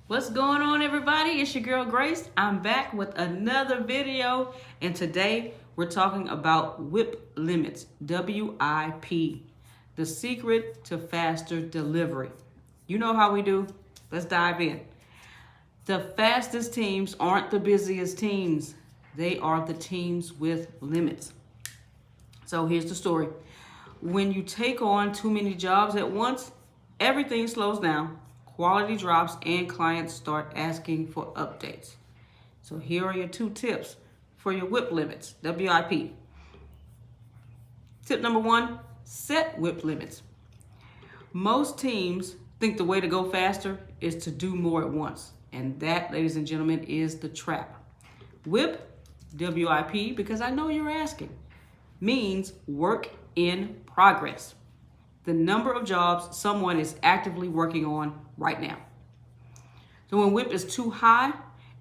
What's going on, everybody? It's your girl Grace. I'm back with another video, and today we're talking about WIP limits, WIP, the secret to faster delivery. You know how we do. Let's dive in. The fastest teams aren't the busiest teams. They are the teams with limits. So here's the story. When you take on too many jobs at once, everything slows down. Quality drops and clients start asking for updates. So here are your 2 tips for your WIP limits, WIP. Tip number 1, set WIP limits. Most teams think the way to go faster is to do more at once. And that, ladies and gentlemen, is the trap. WIP, WIP, because I know you're asking, means work in progress. The number of jobs someone is actively working on right now. So when WIP is too high,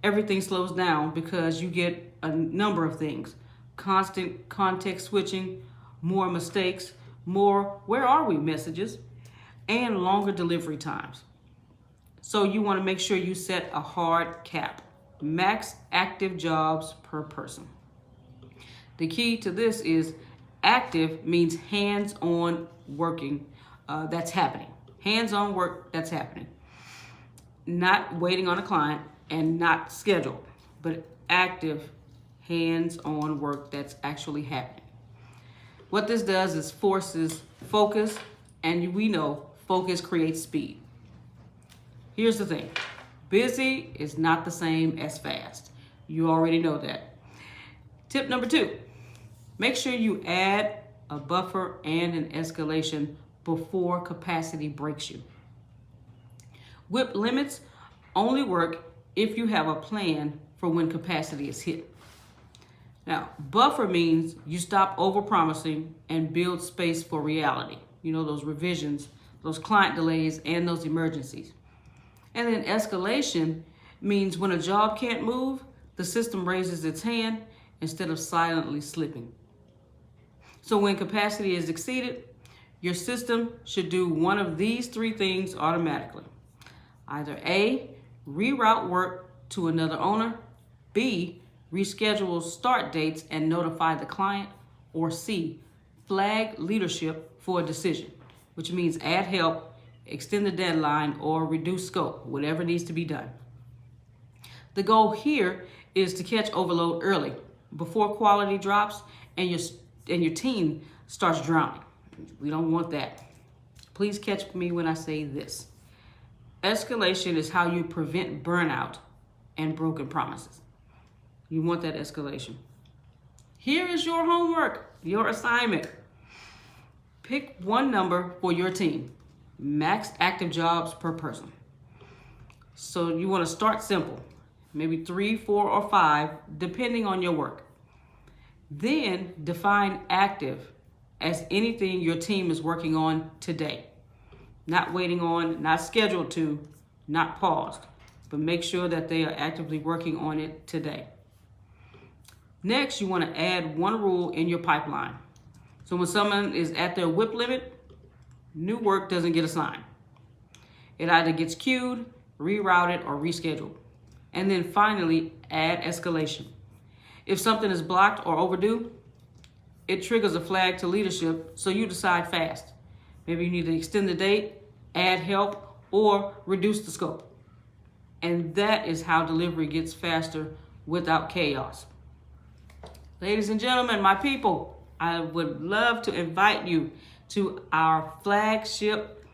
everything slows down because you get a number of things. Constant context switching, more mistakes, more "where are we" messages, and longer delivery times. So you want to make sure you set a hard cap. Max active jobs per person. The key to this is active means hands-on working that's happening. Hands-on work that's happening. Not waiting on a client and not scheduled, but active hands-on work that's actually happening. What this does is forces focus, and we know focus creates speed. Here's the thing. Busy is not the same as fast. You already know that. Tip number 2. Make sure you add a buffer and an escalation before capacity breaks you. WIP limits only work if you have a plan for when capacity is hit. Now, buffer means you stop overpromising and build space for reality. You know, those revisions, those client delays, and those emergencies. And then escalation means when a job can't move, the system raises its hand instead of silently slipping. So when capacity is exceeded, your system should do one of these 3 things automatically. Either A, reroute work to another owner, B, reschedule start dates and notify the client, or C, flag leadership for a decision, which means add help, extend the deadline, or reduce scope, whatever needs to be done. The goal here is to catch overload early, before quality drops and your team starts drowning. We don't want that. Please catch me when I say this. Escalation is how you prevent burnout and broken promises. You want that escalation. Here is your homework, your assignment. Pick one number for your team. Max active jobs per person. So you want to start simple. Maybe 3, 4, or 5, depending on your work. Then define active as anything your team is working on today. Not waiting on, not scheduled to, not paused, but make sure that they are actively working on it today. Next, you want to add one rule in your pipeline. So when someone is at their WIP limit, new work doesn't get assigned. It either gets queued, rerouted, or rescheduled. And then finally, add escalation. If something is blocked or overdue, it triggers a flag to leadership, so you decide fast. Maybe you need to extend the date, add help, or reduce the scope. And that is how delivery gets faster without chaos. Ladies and gentlemen, my people, I would love to invite you to our flagship,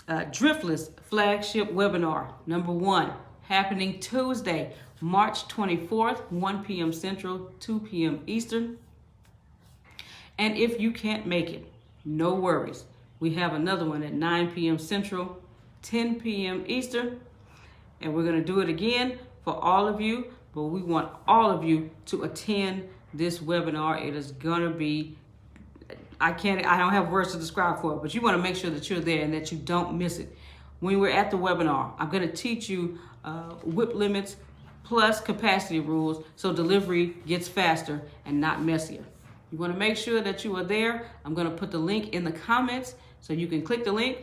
Driftless flagship webinar, number 1, happening Tuesday, March 24th, 1 p.m. Central, 2 p.m. Eastern. And if you can't make it, no worries. We have another one at 9 p.m. Central, 10 p.m. Eastern. And we're going to do it again for all of you, but we want all of you to attend this webinar. It is going to be, I don't have words to describe for it, but you want to make sure that you're there and that you don't miss it. When we're at the webinar, I'm going to teach you WIP limits plus capacity rules so delivery gets faster and not messier. You want to make sure that you are there. I'm going to put the link in the comments so you can click the link,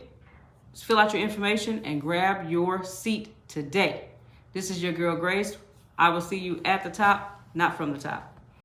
fill out your information, and grab your seat today. This is your girl Grace. I will see you at the top, not from the top.